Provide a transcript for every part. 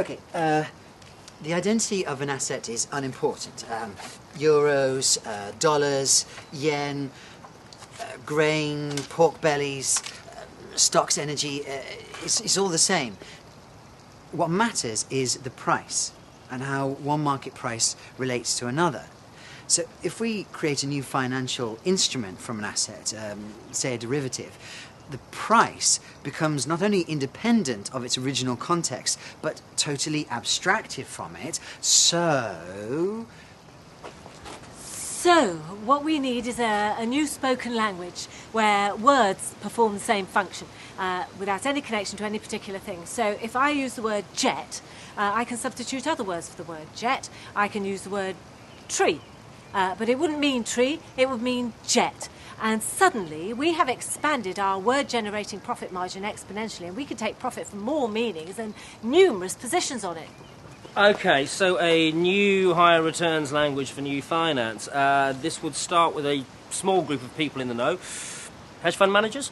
Okay, the identity of an asset is unimportant. Euros, dollars, yen, grain, pork bellies, stocks, energy, it's all the same. What matters is the price and how one market price relates to another. So if we create a new financial instrument from an asset, say a derivative, the price becomes not only independent of its original context, but totally abstracted from it. So what we need is a new spoken language where words perform the same function without any connection to any particular thing. So if I use the word jet, I can substitute other words for the word jet. I can use the word tree, but it wouldn't mean tree, it would mean jet. And suddenly we have expanded our word-generating profit margin exponentially, and we can take profit from more meanings and numerous positions on it. Okay, so a new higher returns language for new finance. This would start with a small group of people in the know. Hedge fund managers?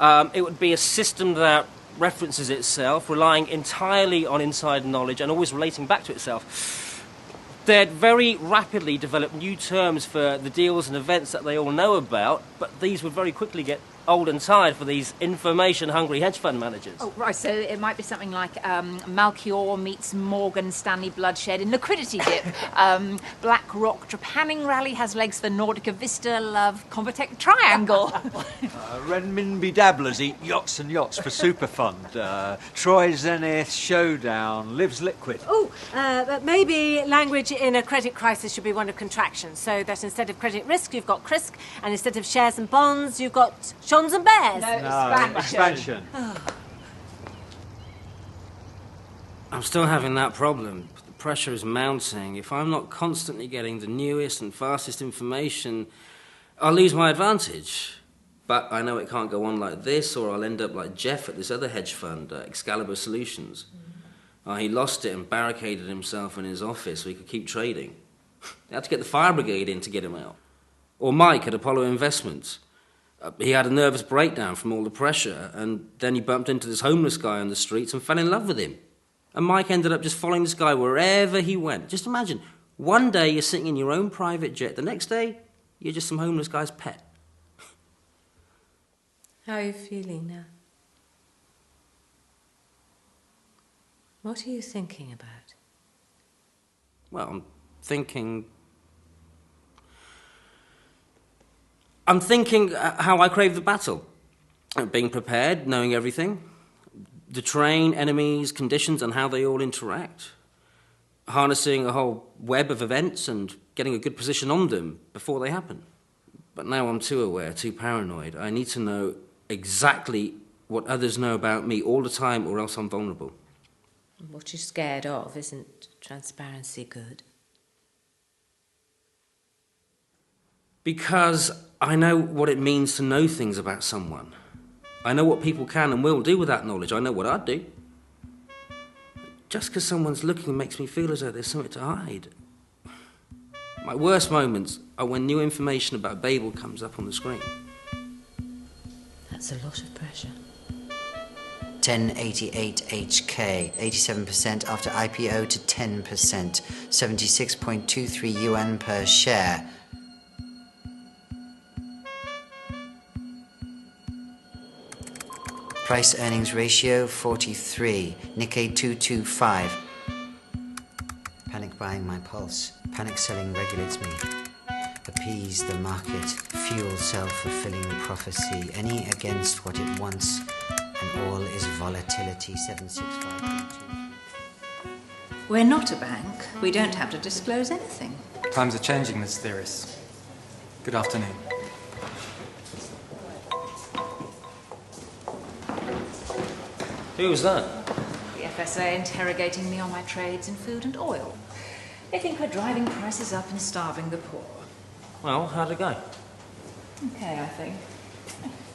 It would be a system that references itself, relying entirely on inside knowledge and always relating back to itself. They'd very rapidly develop new terms for the deals and events that they all know about, but these would very quickly get old and tired for these information-hungry hedge fund managers. Oh, right, so it might be something like Malchior meets Morgan Stanley bloodshed in liquidity dip. Black Rock Trepanning rally has legs for Nordica Vista love Convatec triangle. Renminbi dabblers eat yachts and yachts for super fund. Troy Zenith showdown lives liquid. Oh, but maybe language in a credit crisis should be one of contraction, so that instead of credit risk, you've got CRISC, and instead of shares and bonds, you've got Shons and bears. No, expansion. I'm still having that problem. The pressure is mounting. If I'm not constantly getting the newest and fastest information, I'll lose my advantage. But I know it can't go on like this, or I'll end up like Jeff at this other hedge fund, Excalibur Solutions. He lost it and barricaded himself in his office so he could keep trading. They had to get the fire brigade in to get him out. Or Mike at Apollo Investments. He had a nervous breakdown from all the pressure, and then he bumped into this homeless guy on the streets and fell in love with him. And Mike ended up just following this guy wherever he went. Just imagine, one day you're sitting in your own private jet, the next day you're just some homeless guy's pet. How are you feeling now? What are you thinking about? Well, I'm thinking how I crave the battle. Being prepared, knowing everything. The terrain, enemies, conditions, and how they all interact. Harnessing a whole web of events and getting a good position on them before they happen. But now I'm too aware, too paranoid. I need to know exactly what others know about me all the time, or else I'm vulnerable. What you're scared of isn't transparency good? Because I know what it means to know things about someone. I know what people can and will do with that knowledge. I know what I'd do. Just because someone's looking makes me feel as though there's something to hide. My worst moments are when new information about Babel comes up on the screen. That's a lot of pressure. 1088 HK, 87% after IPO to 10%, 76.23 yuan per share. Price earnings ratio 43, Nikkei 225. Panic buying my pulse, panic selling regulates me. Appease the market, fuel self-fulfilling prophecy, any against what it wants, and all is volatility 765.23. We're not a bank. We don't have to disclose anything. Times are changing, Ms. Theoris. Good afternoon. Who was that? The FSA interrogating me on my trades in food and oil. They think we're driving prices up and starving the poor. Well, how'd it go? Okay, I think.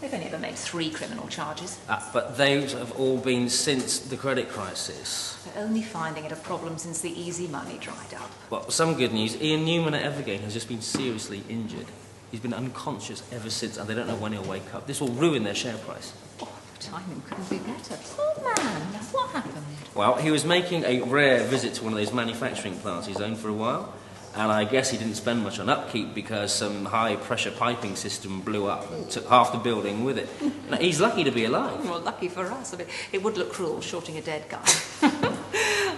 They've only ever made 3 criminal charges. But those have all been since the credit crisis. They're only finding it a problem since the easy money dried up. Well, some good news. Ian Newman at Evergain has just been seriously injured. He's been unconscious ever since, and they don't know when he'll wake up. This will ruin their share price. Oh, Timing couldn't be better. Oh, man, what happened? Well, he was making a rare visit to one of those manufacturing plants he's owned for a while, and I guess he didn't spend much on upkeep because some high-pressure piping system blew up and took half the building with it. Now, he's lucky to be alive. Well, lucky for us. I mean, it would look cruel shorting a dead guy.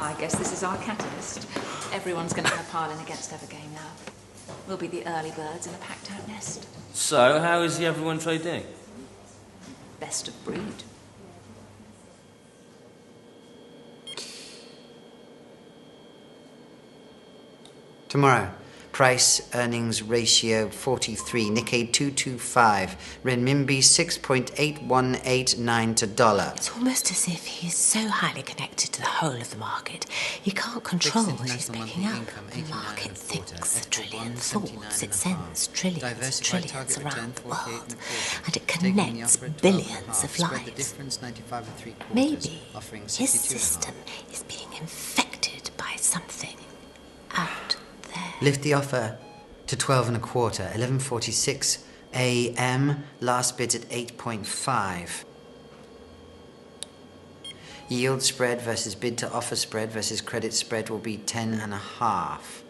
I guess this is our catalyst. Everyone's going to have piling against Evergame now. We'll be the early birds in a packed-out nest. So, how is the everyone trade doing? Best of breed. Tomorrow, price earnings ratio 43, Nikkei 225, renminbi 6.8189 to dollar. It's almost as if he's so highly connected to the whole of the market, he can't control what he's picking up. The market thinks a trillion thoughts. It sends trillions around the world, and it connects billions of lives. Maybe his system is being infected by something out there. Lift the offer to 12 and a quarter, 11:46 a.m. Last bid at 8.5. Yield spread versus bid to offer spread versus credit spread will be 10.5.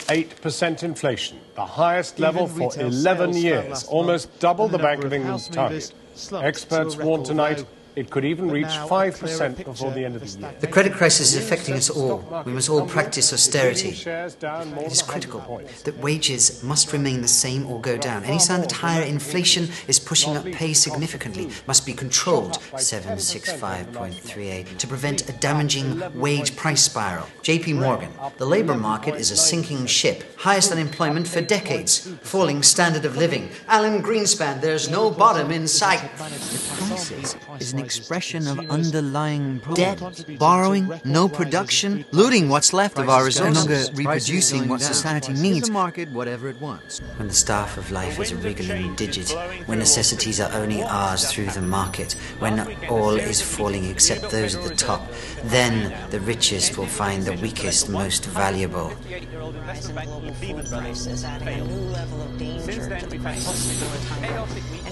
%8 inflation, the highest level for 11 years, almost double the Bank of England's target. Experts warn tonight it could even reach 5% before the end of the year. The credit crisis is affecting us all. We must all practice austerity. It is critical that wages must remain the same or go down. Any sign that higher inflation is pushing up pay significantly must be controlled, 765.38, to prevent a damaging wage price spiral. JP Morgan, the labour market is a sinking ship. Highest unemployment for decades. Falling standard of living. Alan Greenspan, there's no bottom in sight. The crisis is an expression of underlying debt, borrowing, no production, looting what's left of our resources, no longer reproducing what society needs. The market whatever it wants. When the staff of life is a wriggling digit, when necessities are only ours through the market, when all is falling except those at the top, then the richest will find the weakest most valuable.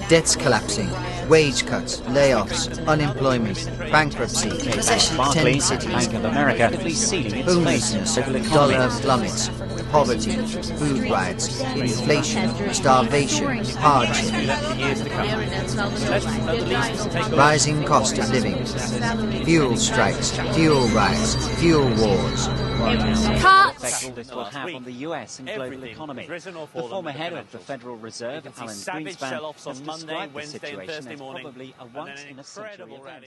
Debts collapsing, wage cuts, layoffs, unemployment, bankruptcy, Possession, Barclays, 10 cities, Bank of America, sealing its homelessness, dollar plummets, poverty, food riots, inflation, starvation, hardship, rising cost of living, fuel strikes, fuel riots, fuel wars. Cut! All this will have on the US and global economy. The former head of the Federal Reserve, Alan Greenspan, has described the situation as probably a once-in-a-century event.